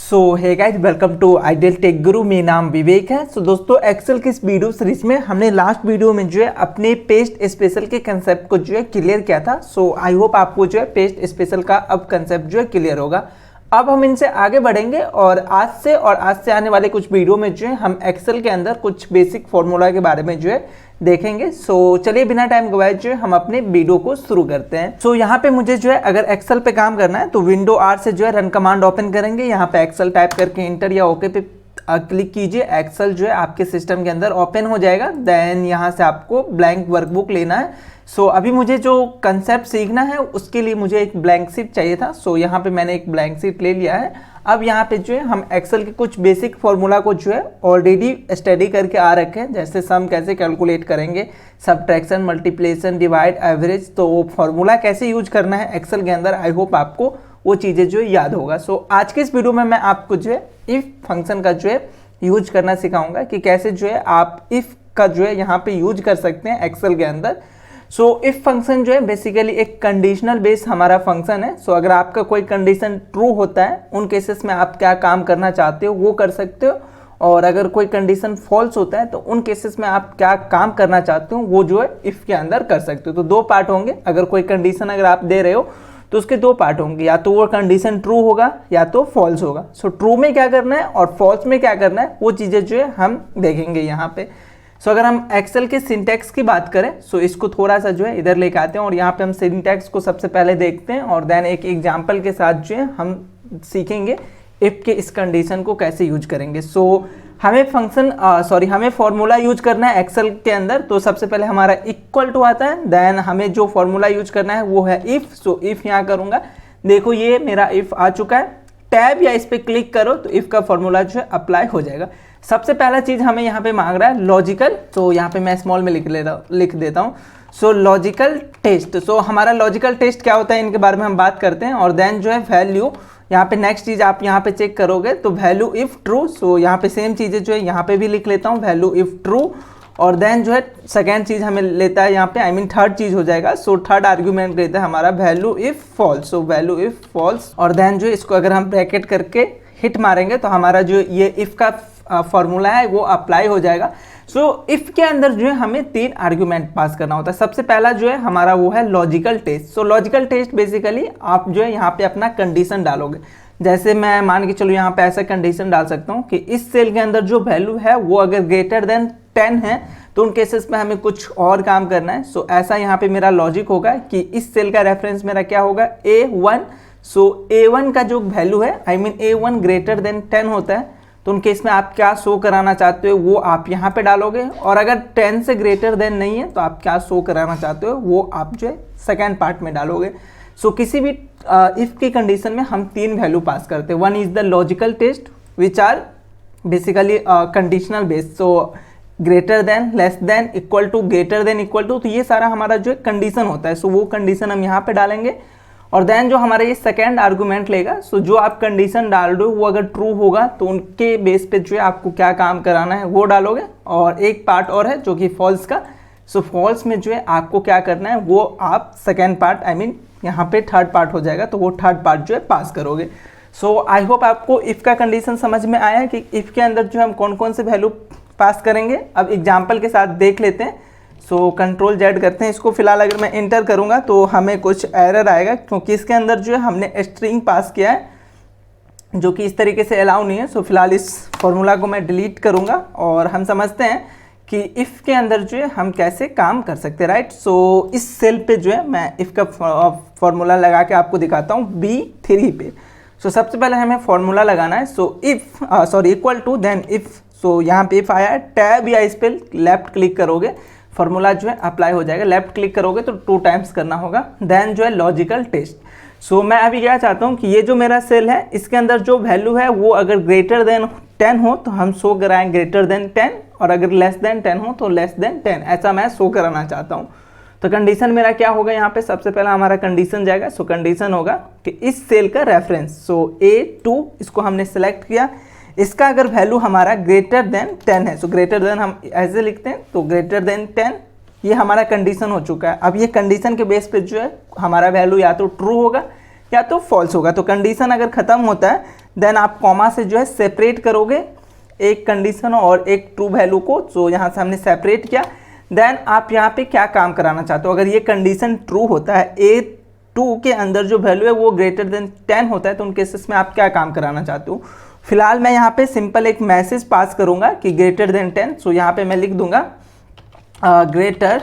So hey guys, welcome to Ideal Tech Guru. मेरा नाम विवेक है। सो दोस्तों, एक्सेल की इस वीडियो सीरीज में हमने लास्ट वीडियो में जो है अपने पेस्ट स्पेशल के कंसेप्ट को जो है क्लियर किया था। सो आई होप आपको जो है पेस्ट स्पेशल का अब कंसेप्ट जो है क्लियर होगा। अब हम इनसे आगे बढ़ेंगे और आज से आने वाले कुछ वीडियो में जो है हम एक्सेल के अंदर कुछ बेसिक फॉर्मूला के बारे में जो है देखेंगे। सो चलिए बिना टाइम गवाए जो है हम अपने वीडियो को शुरू करते हैं। सो यहाँ पे मुझे जो है अगर एक्सेल पे काम करना है तो विंडो आर से जो है रन कमांड ओपन करेंगे। यहाँ पे एक्सेल टाइप करके इंटर या ओके पे क्लिक कीजिए। एक्सेल जो है आपके सिस्टम के अंदर ओपन हो जाएगा। देन यहाँ से आपको ब्लैंक वर्कबुक लेना है। सो अभी मुझे जो कंसेप्ट सीखना है उसके लिए मुझे एक ब्लैंक शीट चाहिए था। सो यहाँ पे मैंने एक ब्लैंक शीट ले लिया है। अब यहाँ पे जो है हम एक्सेल के कुछ बेसिक फॉर्मूला को जो है ऑलरेडी स्टडी करके आ रखे हैं, जैसे सम कैसे कैलकुलेट करेंगे, सब्ट्रैक्शन, मल्टीप्लिकेशन, डिवाइड, एवरेज। तो वो फॉर्मूला कैसे यूज करना है एक्सेल के अंदर, आई होप आपको वो चीज़ें जो है याद होगा। सो आज के इस वीडियो में मैं आपको जो है इफ फंक्शन का जो है यूज करना सिखाऊंगा कि कैसे जो है आप इफ का जो है यहाँ पे यूज कर सकते हैं एक्सेल के अंदर। सो इफ फंक्शन जो है बेसिकली एक कंडीशनल बेस हमारा फंक्शन है। सो अगर आपका कोई कंडीशन ट्रू होता है उन केसेस में आप क्या काम करना चाहते हो वो कर सकते हो, और अगर कोई कंडीशन फॉल्स होता है तो उन केसेस में आप क्या काम करना चाहते हो वो जो है इफ के अंदर कर सकते हो। तो दो पार्ट होंगे। अगर कोई कंडीशन अगर आप दे रहे हो तो उसके दो पार्ट होंगे, या तो वो कंडीशन ट्रू होगा या तो फॉल्स होगा। सो ट्रू में क्या करना है और फॉल्स में क्या करना है वो चीज़ें जो है हम देखेंगे यहाँ पे। सो अगर हम एक्सेल के सिंटैक्स की बात करें सो इसको थोड़ा सा जो है इधर लेके आते हैं और यहाँ पे हम सिंटैक्स को सबसे पहले देखते हैं और देन एक एग्जांपल के साथ जो है हम सीखेंगे इफ के इस कंडीशन को कैसे यूज करेंगे। सो हमें फॉर्मूला यूज करना है एक्सेल के अंदर। तो सबसे पहले हमारा इक्वल टू आता है, देन हमें जो फॉर्मूला यूज करना है वो है इफ। सो इफ यहाँ करूँगा, देखो ये मेरा इफ आ चुका है। टैब या इस पर क्लिक करो तो इफ का फॉर्मूला जो है अप्लाई हो जाएगा। सबसे पहला चीज हमें यहाँ पे मांग रहा है लॉजिकल। तो यहाँ पे मैं स्मॉल में लिख देता हूँ। सो लॉजिकल टेस्ट। सो हमारा लॉजिकल टेस्ट क्या होता है इनके बारे में हम बात करते हैं। और देन जो है वैल्यू, यहाँ पे नेक्स्ट चीज आप यहाँ पे चेक करोगे तो वैल्यू इफ ट्रू। सो यहाँ पे सेम चीजें जो है यहाँ पे भी लिख लेता हूँ, वैल्यू इफ ट्रू। और देन जो है सेकेंड चीज हमें लेता है यहाँ पे, थर्ड चीज हो जाएगा। सो थर्ड आर्ग्यूमेंट लेता है हमारा value if false. So value if false, और देन जो इसको अगर हम ब्रैकेट करके हिट मारेंगे तो हमारा जो ये इफ का फॉर्मूला है वो अप्लाई हो जाएगा। सो इफ के अंदर जो है हमें तीन आर्ग्यूमेंट पास करना होता है। सबसे पहला जो है हमारा वो है logical test. So logical test basically आप जो है यहाँ पे अपना कंडीशन डालोगे। जैसे मैं मान के चलो यहाँ पे ऐसा कंडीशन डाल सकता हूँ कि इस सेल के अंदर जो वैल्यू है वो अगर ग्रेटर देन 10 है तो उन केसेस में हमें कुछ और काम करना है। सो ऐसा यहाँ पे मेरा लॉजिक होगा कि इस सेल का रेफरेंस मेरा क्या होगा, A1। सो A1 का जो वैल्यू है A1 ग्रेटर देन 10 होता है, तो उन केस में आप क्या शो कराना चाहते हो वो आप यहाँ पे डालोगे। और अगर 10 से ग्रेटर देन नहीं है तो आप क्या शो कराना चाहते हो वो आप जो है सेकेंड पार्ट में डालोगे। सो किसी भी इफ की कंडीशन में हम तीन वैल्यू पास करते हैं। One is the logical test which are basically conditional based. So greater than, less than, equal to, greater than, equal to, तो ये सारा हमारा जो है कंडीशन होता है। सो वो कंडीशन हम यहाँ पे डालेंगे। और देन जो हमारा ये सेकेंड आर्गूमेंट लेगा, सो जो आप कंडीशन डाल रहे हो वो अगर ट्रू होगा तो उनके बेस पे जो है आपको क्या काम कराना है वो डालोगे। और एक पार्ट और है जो कि फॉल्स का। सो फॉल्स में जो है आपको क्या करना है वो आप सेकेंड पार्ट यहाँ पे थर्ड पार्ट हो जाएगा, तो वो थर्ड पार्ट जो है पास करोगे। सो आई होप आपको इफ का कंडीशन समझ में आया है कि इफ के अंदर जो हम कौन कौन से वैल्यू पास करेंगे। अब एग्जाम्पल के साथ देख लेते हैं। सो कंट्रोल जेड करते हैं इसको। फिलहाल अगर मैं इंटर करूंगा तो हमें कुछ एरर आएगा क्योंकि इसके अंदर जो है हमने स्ट्रिंग पास किया है जो कि इस तरीके से अलाउ नहीं है। सो फिलहाल इस फॉर्मूला को मैं डिलीट करूंगा और हम समझते हैं कि इफ़ के अंदर जो है हम कैसे काम कर सकते हैं, राइट। सो इस सेल पे जो है मैं इफ़ का फॉर्मूला लगा के आपको दिखाता हूँ B3 पे। सो सबसे पहले हमें फॉर्मूला लगाना है। So equal to, then if. So यहाँ पे इफ़ आया है, टैब या इस पर लेफ्ट क्लिक करोगे, फॉर्मूला जो है अप्लाई हो जाएगा। लेफ्ट क्लिक करोगे तो 2 टाइम्स करना होगा। देन जो है लॉजिकल टेस्ट। सो मैं अभी क्या चाहता हूँ कि ये जो मेरा सेल है इसके अंदर जो वैल्यू है वो अगर ग्रेटर देन 10 हो तो हम शो कराएं ग्रेटर देन 10, और अगर लेस देन 10 हो तो लेस देन 10, ऐसा मैं शो कराना चाहता हूँ। तो कंडीशन मेरा क्या होगा यहाँ पे, सबसे पहला हमारा कंडीशन जाएगा। सो कंडीशन होगा कि इस सेल का रेफरेंस, सो A2 इसको हमने सेलेक्ट किया, इसका अगर वैल्यू हमारा ग्रेटर देन 10 है। सो ग्रेटर देन हम ऐसे लिखते हैं, तो ग्रेटर देन 10 ये हमारा कंडीशन हो चुका है। अब ये कंडीशन के बेस पे जो है हमारा वैल्यू या तो ट्रू होगा या तो फॉल्स होगा। तो कंडीशन अगर ख़त्म होता है देन आप कॉमा से जो है सेपरेट करोगे एक कंडीशन और एक ट्रू वैल्यू को। तो यहाँ से हमने सेपरेट किया, देन आप यहाँ पे क्या काम कराना चाहते हो। अगर ये कंडीशन ट्रू होता है, A2 के अंदर जो वैल्यू है वो ग्रेटर देन 10 होता है, तो उन केसेस में आप क्या काम कराना चाहते हो। फिलहाल मैं यहाँ पे सिंपल एक मैसेज पास करूँगा कि ग्रेटर देन 10। सो यहाँ पे मैं लिख दूंगा ग्रेटर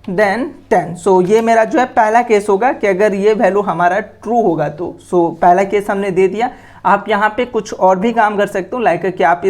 देन 10। सो ये मेरा जो है पहला केस होगा कि अगर ये वैल्यू हमारा ट्रू होगा तो। सो पहला केस हमने दे दिया। आप यहाँ पे कुछ और भी काम कर सकते हो, लाइक कि आप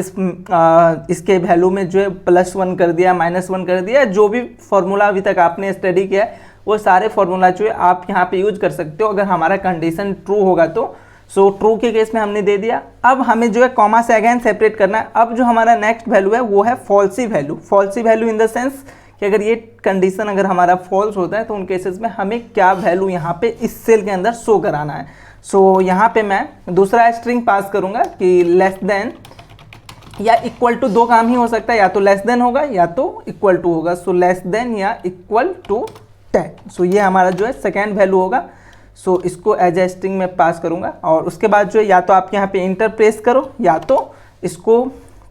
इसके वैल्यू में जो है +1 कर दिया, -1 कर दिया, जो भी फॉर्मूला अभी तक आपने स्टडी किया है वो सारे फॉर्मूला जो है आप यहाँ पे यूज कर सकते हो अगर हमारा कंडीशन ट्रू होगा तो। सो ट्रू के केस में हमने दे दिया। अब हमें जो है कॉमा से अगेन सेपरेट करना है। अब जो हमारा नेक्स्ट वैल्यू है वो है falsies value. Falsies value in the sense कि अगर ये कंडीशन अगर हमारा फॉल्स होता है तो उन केसेस में हमें क्या वैल्यू यहाँ पे इस सेल के अंदर शो कराना है। सो यहाँ पे मैं दूसरा स्ट्रिंग पास करूँगा कि लेस देन या इक्वल टू, दो काम ही हो सकता है, या तो लेस देन होगा या तो इक्वल टू होगा। सो लेस देन या इक्वल टू 10। सो ये हमारा जो है सेकेंड वैल्यू होगा। सो इसको एज ए स्ट्रिंग में पास करूँगा और उसके बाद जो है या तो आप यहाँ पे इंटर प्रेस करो या तो इसको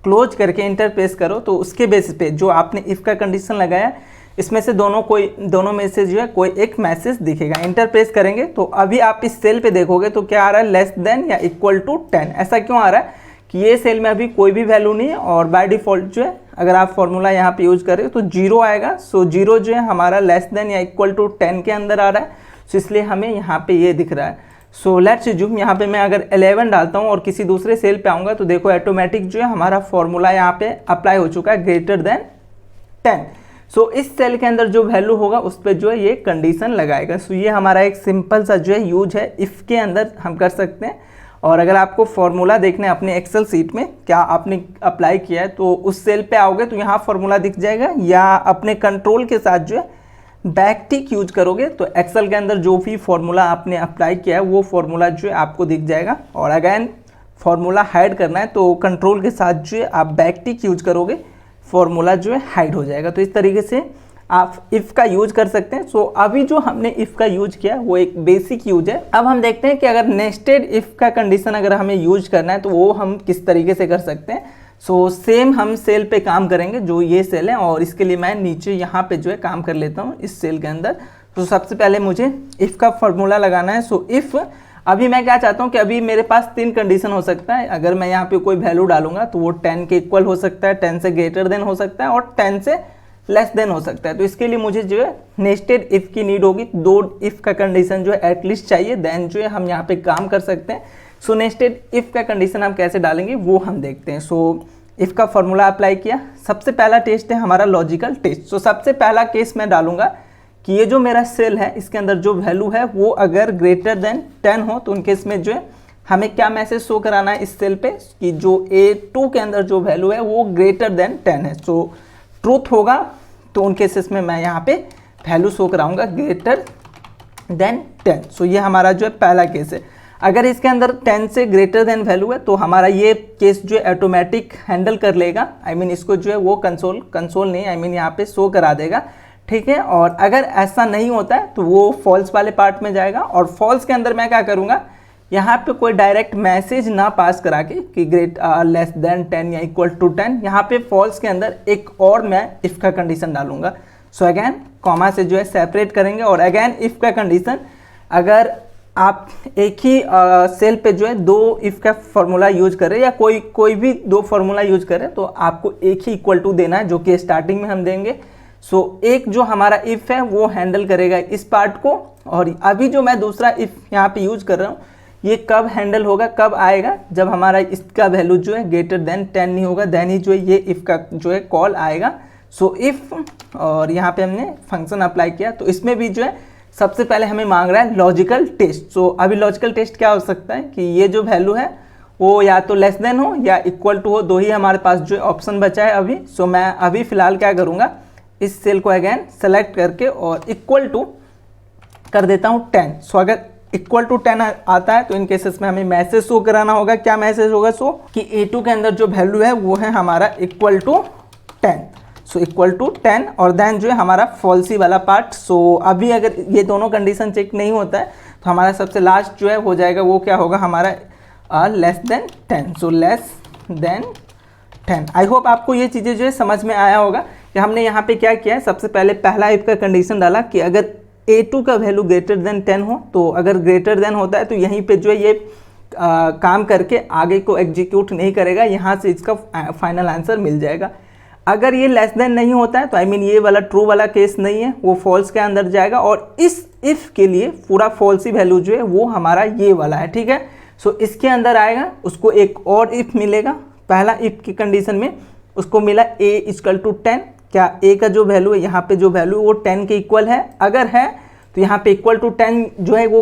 क्लोज करके इंटर प्रेस करो। तो उसके बेसिस पे जो आपने इफ़ का कंडीशन लगाया इसमें से दोनों में से जो है कोई एक मैसेज दिखेगा। इंटर प्रेस करेंगे तो अभी आप इस सेल पे देखोगे तो क्या आ रहा है, लेस देन या इक्वल टू 10। ऐसा क्यों आ रहा है कि ये सेल में अभी कोई भी वैल्यू नहीं है और बाय डिफ़ॉल्ट जो है अगर आप फॉर्मूला यहाँ पे यूज़ करें तो 0 आएगा। सो 0 जो है हमारा लेस देन या इक्वल टू 10 के अंदर आ रहा है। सो इसलिए हमें यहाँ पे ये दिख रहा है। सो लेट्स अज्यूम यहाँ पे मैं अगर 11 डालता हूँ और किसी दूसरे सेल पे आऊँगा तो देखो ऑटोमेटिक जो है हमारा फॉर्मूला यहाँ पे अप्लाई हो चुका है, ग्रेटर देन 10। सो इस सेल के अंदर जो वैल्यू होगा उस पर जो है ये कंडीशन लगाएगा। सो ये हमारा एक सिंपल सा जो है यूज है इफ़ के अंदर हम कर सकते हैं। और अगर आपको फॉर्मूला देखना है अपने एक्सेल सीट में क्या आपने अप्लाई किया है तो उस सेल पे आओगे तो यहाँ फॉर्मूला दिख जाएगा, या अपने कंट्रोल के साथ जो है बैक टिक यूज करोगे तो एक्सेल के अंदर जो भी फॉर्मूला आपने अप्लाई किया है वो फॉर्मूला जो है आपको दिख जाएगा। और अगैन फॉर्मूला हाइड करना है तो कंट्रोल के साथ जो है आप बैक टिक यूज करोगे, फॉर्मूला जो है हाइड हो जाएगा। तो इस तरीके से आप इफ़ का यूज कर सकते हैं। सो अभी जो हमने इफ़ का यूज किया वो एक बेसिक यूज है। अब हम देखते हैं कि अगर नेस्टेड इफ़ का कंडीशन अगर हमें यूज करना है तो वो हम किस तरीके से कर सकते हैं। सो सेम हम सेल पे काम करेंगे जो ये सेल है, और इसके लिए मैं नीचे यहाँ पे जो है काम कर लेता हूँ इस सेल के अंदर। तो सबसे पहले मुझे इफ़ का फॉर्मूला लगाना है। सो इफ़ अभी मैं क्या चाहता हूँ कि अभी मेरे पास 3 कंडीशन हो सकता है। अगर मैं यहाँ पे कोई वैल्यू डालूंगा तो वो 10 के इक्वल हो सकता है, 10 से ग्रेटर देन हो सकता है और 10 से लेस देन हो सकता है। तो इसके लिए मुझे जो है नेस्टेड इफ़ की नीड होगी। 2 इफ़ का कंडीशन जो है एटलीस्ट चाहिए, देन जो है हम यहाँ पे काम कर सकते हैं। सो नेस्टेड इफ़ का कंडीशन हम कैसे डालेंगे वो हम देखते हैं। सो इफ़ का फॉर्मूला अप्लाई किया। सबसे पहला टेस्ट है हमारा लॉजिकल टेस्ट। सो सबसे पहला केस मैं डालूंगा कि ये जो मेरा सेल है इसके अंदर जो वैल्यू है वो अगर ग्रेटर देन 10 हो तो उन केस में जो है हमें क्या मैसेज शो कराना है इस सेल पे कि जो A2 के अंदर जो वैल्यू है वो ग्रेटर देन 10 है। सो ट्रूथ होगा तो उन केसेस में मैं यहाँ पे वैल्यू शो कराऊंगा ग्रेटर देन 10। सो ये हमारा जो है पहला केस है। अगर इसके अंदर 10 से ग्रेटर देन वैल्यू है तो हमारा ये केस जो है ऑटोमेटिक हैंडल कर लेगा। इसको जो है वो कंसोल नहीं यहाँ पे शो करा देगा, ठीक है। और अगर ऐसा नहीं होता है तो वो फॉल्स वाले पार्ट में जाएगा। और फॉल्स के अंदर मैं क्या करूँगा, यहाँ पे कोई डायरेक्ट मैसेज ना पास करा के कि लेस देन 10 या इक्वल टू 10, यहाँ पे फॉल्स के अंदर एक और मैं इफ़ का कंडीशन डालूंगा। सो अगैन कॉमा से जो है सेपरेट करेंगे और अगैन इफ़ का कंडीशन, अगर आप एक ही सेल पे जो है 2 इफ़ का फॉर्मूला यूज करें या कोई भी 2 फॉर्मूला यूज करें तो आपको एक ही इक्वल टू देना है जो कि स्टार्टिंग में हम देंगे। सो एक जो हमारा इफ़ है वो हैंडल करेगा इस पार्ट को, और अभी जो मैं दूसरा इफ़ यहाँ पे यूज कर रहा हूँ ये कब हैंडल होगा, कब आएगा, जब हमारा इसका वैल्यू जो है ग्रेटर देन 10 नहीं होगा, देन ही जो है ये इफ़ का जो है कॉल आएगा। सो इफ़, और यहाँ पे हमने फंक्शन अप्लाई किया तो इसमें भी जो है सबसे पहले हमें मांग रहा है लॉजिकल टेस्ट। सो अभी लॉजिकल टेस्ट क्या हो सकता है कि ये जो वैल्यू है वो या तो लेस देन हो या इक्वल टू हो, 2 ही हमारे पास जो ऑप्शन बचा है अभी। सो मैं अभी फ़िलहाल क्या करूँगा, इस सेल को अगैन सेलेक्ट करके और इक्वल टू कर देता हूँ 10। सो अगर इक्वल टू 10 आता है तो इन केसेस में हमें मैसेज शो कराना होगा। क्या मैसेज होगा, सो कि A2 के अंदर जो वैल्यू है वो है हमारा equal to 10। So equal to 10 और देन जो है हमारा फॉल्सी वाला पार्ट। सो अभी अगर ये दोनों कंडीशन चेक नहीं होता है तो हमारा सबसे लास्ट जो है हो जाएगा वो क्या होगा हमारा less than 10, so less than 10। I hope आपको ये चीज़ें जो है समझ में आया होगा कि हमने यहाँ पे क्या किया है। सबसे पहले पहला इफ का कंडीशन डाला कि अगर A2 का वैल्यू ग्रेटर देन 10 हो, तो अगर ग्रेटर देन होता है तो यहीं पे जो है ये काम करके आगे को एग्जीक्यूट नहीं करेगा, यहाँ से इसका फाइनल आंसर मिल जाएगा। अगर ये लेस देन नहीं होता है तो आई मीन ये वाला ट्रू वाला केस नहीं है, वो फॉल्स के अंदर जाएगा और इस इफ़ के लिए पूरा फॉल्स ही वैल्यू जो है वो हमारा ये वाला है, ठीक है। सो इसके अंदर आएगा, उसको एक और इफ़ मिलेगा। पहला इफ़ की कंडीशन में उसको मिला a इक्वल टू 10, क्या a का जो वैल्यू है यहाँ पे जो वैल्यू वो 10 के इक्वल है, अगर है तो यहाँ पे इक्वल टू 10 जो है वो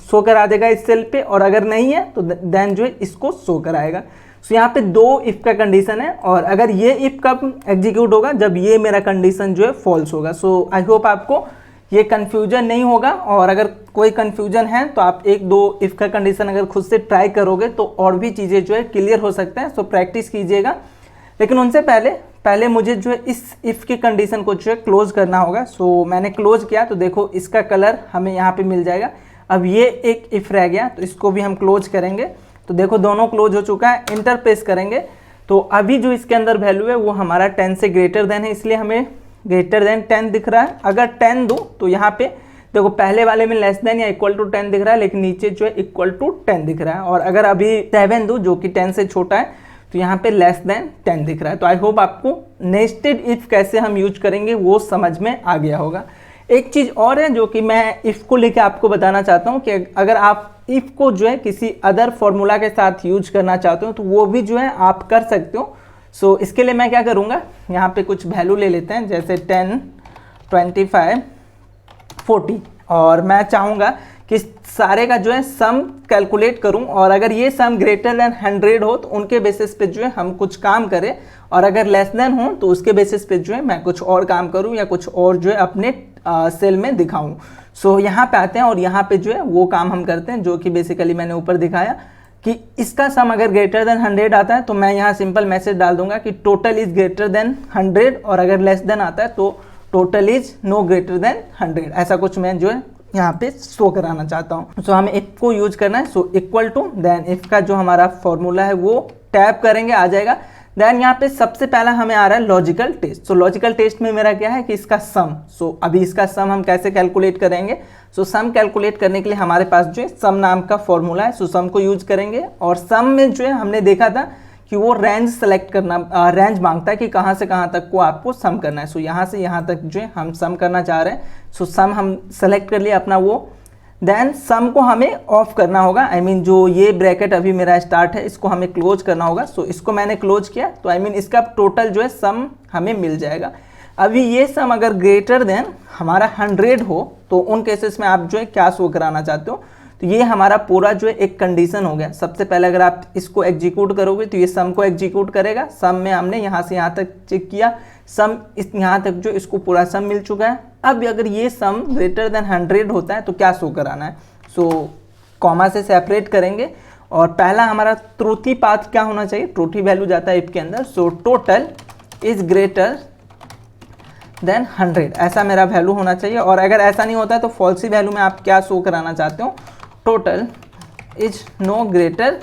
शो करा देगा इस सेल पे, और अगर नहीं है तो देन जो है इसको शो कराएगा। सो यहाँ पे दो इफ़ का कंडीशन है और अगर ये इफ़ कब एग्जीक्यूट होगा, जब ये मेरा कंडीशन जो है फॉल्स होगा। सो आई होप आपको ये कन्फ्यूजन नहीं होगा, और अगर कोई कन्फ्यूजन है तो आप एक दो इफ़ का कंडीशन अगर खुद से ट्राई करोगे तो और भी चीज़ें जो है क्लियर हो सकते हैं। सो प्रैक्टिस कीजिएगा, लेकिन उनसे पहले मुझे जो है इस इफ़ की कंडीशन को जो है क्लोज करना होगा। सो मैंने क्लोज किया तो देखो इसका कलर हमें यहाँ पे मिल जाएगा। अब ये एक इफ़ रह गया तो इसको भी हम क्लोज करेंगे, तो देखो दोनों क्लोज हो चुका है। इंटरप्रेस करेंगे तो अभी जो इसके अंदर वैल्यू है वो हमारा 10 से ग्रेटर देन है, इसलिए हमें ग्रेटर देन 10 दिख रहा है। अगर 10 दूँ तो यहाँ पे देखो पहले वाले में लेस देन या इक्वल टू 10 दिख रहा है, लेकिन नीचे जो है इक्वल टू 10 दिख रहा है। और अगर अभी 7 दूँ जो कि 10 से छोटा है तो यहाँ पे लेस देन 10 दिख रहा है। तो आई होप आपको नेस्टेड इफ़ कैसे हम यूज करेंगे वो समझ में आ गया होगा। एक चीज़ और है जो कि मैं इफ़ को लेके आपको बताना चाहता हूँ कि अगर आप इफ़ को जो है किसी अदर फॉर्मूला के साथ यूज करना चाहते हो तो वो भी जो है आप कर सकते हो। सो इसके लिए मैं क्या करूँगा, यहाँ पे कुछ वैल्यू ले लेते हैं जैसे 10, 25, 40, और मैं चाहूँगा कि सारे का जो है सम कैलकुलेट करूं, और अगर ये सम ग्रेटर देन 100 हो तो उनके बेसिस पे जो है हम कुछ काम करें, और अगर लेस देन हो तो उसके बेसिस पे जो है मैं कुछ और काम करूं या कुछ और जो है अपने सेल में दिखाऊं। सो यहाँ पे आते हैं और यहाँ पे जो है वो काम हम करते हैं जो कि बेसिकली मैंने ऊपर दिखाया कि इसका सम अगर ग्रेटर देन 100 आता है तो मैं यहाँ सिंपल मैसेज डाल दूंगा कि टोटल इज ग्रेटर देन 100, और अगर लेस देन आता है तो total is no greater than 100। ऐसा कुछ मैं जो है यहाँ पे शो कराना चाहता हूँ। सो हमें इफ को यूज करना है। So equal to then if का जो हमारा फॉर्मूला है वो टैप करेंगे, आ जाएगा। देन यहाँ पे सबसे पहला हमें आ रहा है logical test. So logical test में मेरा क्या है कि इसका सम। सो अभी इसका सम हम कैसे कैलकुलेट करेंगे। सो सम कैलकुलेट करने के लिए हमारे पास जो है सम नाम का फॉर्मूला है। सो सम को यूज करेंगे, और सम में जो है हमने देखा था कि वो रेंज सेलेक्ट करना, रेंज मांगता है कि कहाँ से कहाँ तक को आपको सम करना है। सो यहाँ से यहाँ तक जो है हम सम करना चाह रहे हैं। सो सम हम सेलेक्ट कर लिया अपना वो। देन सम को हमें ऑफ करना होगा, आई मीन जो ये ब्रैकेट अभी मेरा स्टार्ट है इसको हमें क्लोज करना होगा। सो इसको मैंने क्लोज किया तो आई मीन इसका टोटल जो है सम हमें मिल जाएगा। अभी ये सम अगर ग्रेटर देन हमारा 100 हो तो उन केसेस में आप जो है क्या शो कराना चाहते हो। तो ये हमारा पूरा जो है एक कंडीशन हो गया। सबसे पहले अगर आप इसको एग्जीक्यूट करोगे तो ये सम को एग्जीक्यूट करेगा। सम में हमने यहाँ से यहाँ तक चेक किया, सम इस यहाँ तक जो इसको पूरा सम मिल चुका है। अब अगर ये सम ग्रेटर देन 100 होता है तो क्या शो कराना है। सो कॉमा से सेपरेट करेंगे, और पहला हमारा ट्रूथी पाथ क्या होना चाहिए, ट्रूथी वैल्यू जाता है इफ के अंदर। So total is greater than 100, ऐसा मेरा वैल्यू होना चाहिए। और अगर ऐसा नहीं होता है तो फॉल्सी वैल्यू में आप क्या शो कराना चाहते हो, total is no greater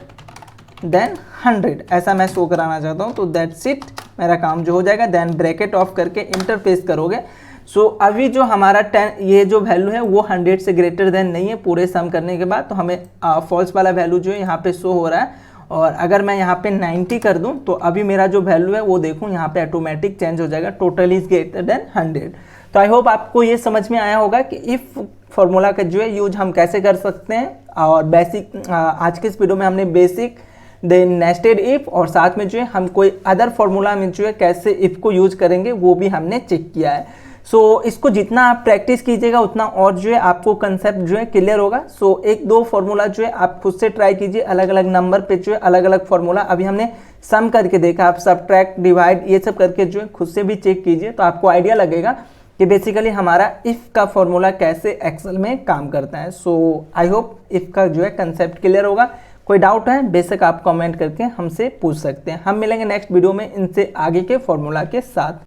than 100, ऐसा मैं शो कराना चाहता हूँ। तो दैट्स इट, मेरा काम जो हो जाएगा। देन ब्रैकेट ऑफ करके इंटरफेस करोगे। सो अभी जो हमारा 10 ये जो वैल्यू है वो 100 से ग्रेटर देन नहीं है पूरे सम करने के बाद, तो हमें फॉल्स वाला वैल्यू जो है यहाँ पे शो हो रहा है। और अगर मैं यहाँ पे 90 कर दूँ तो अभी मेरा जो वैल्यू है वो देखूँ यहाँ पे ऑटोमेटिक चेंज हो जाएगा, टोटल इज ग्रेटर देन 100। तो आई होप आपको ये समझ में आया होगा कि इफ़ फॉर्मूला का जो है यूज हम कैसे कर सकते हैं। और बेसिक आज के इस वीडियो में हमने बेसिक देन नेस्टेड इफ और साथ में जो है हम कोई अदर फॉर्मूला में जो है कैसे इफ को यूज करेंगे वो भी हमने चेक किया है। सो इसको जितना आप प्रैक्टिस कीजिएगा उतना और जो है आपको कंसेप्ट जो है क्लियर होगा। सो एक दो फॉर्मूला जो है आप खुद से ट्राई कीजिए, अलग अलग नंबर पे जो है अलग अलग फॉर्मूला। अभी हमने सम करके देखा, आप सबट्रैक्ट डिवाइड ये सब करके जो है खुद से भी चेक कीजिए, तो आपको आइडिया लगेगा कि बेसिकली हमारा इफ़ का फॉर्मूला कैसे एक्सेल में काम करता है। सो आई होप इफ़ का जो है कंसेप्ट क्लियर होगा। कोई डाउट है बेशक आप कमेंट करके हमसे पूछ सकते हैं। हम मिलेंगे नेक्स्ट वीडियो में इनसे आगे के फॉर्मूला के साथ।